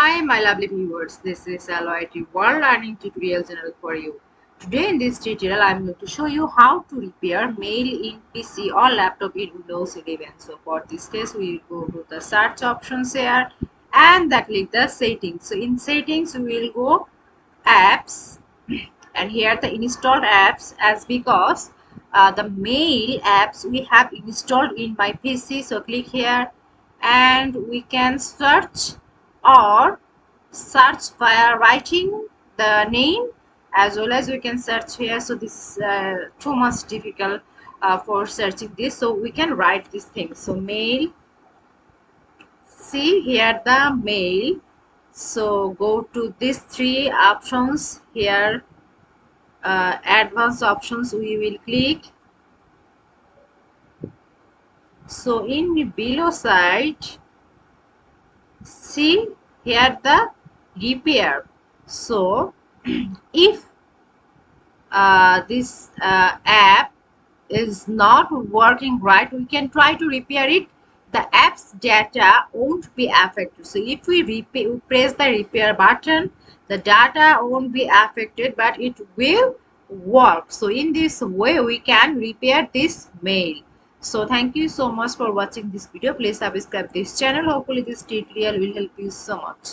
Hi my lovely viewers, this is LYT World Learning Tutorial channel for you. Today in this tutorial I am going to show you how to repair mail in PC or laptop in Windows 11. So for this case we will go to the search options here and click the settings. So in settings we will go apps and here the installed apps as because the mail apps we have installed in my PC. So click here and we can search or search via writing the name as well as we can search here. So this is too much difficult for searching this, so we can write this thing. So mail, see here the mail. So go to these three options here, advanced options we will click. So in the below side, see here the repair. So if this app is not working right, we can try to repair it. The app's data won't be affected. So if we press the repair button, the data won't be affected, but it will work. So in this way we can repair this mail. So thank you so much for watching this video. Please subscribe this channel. Hopefully this tutorial will help you so much.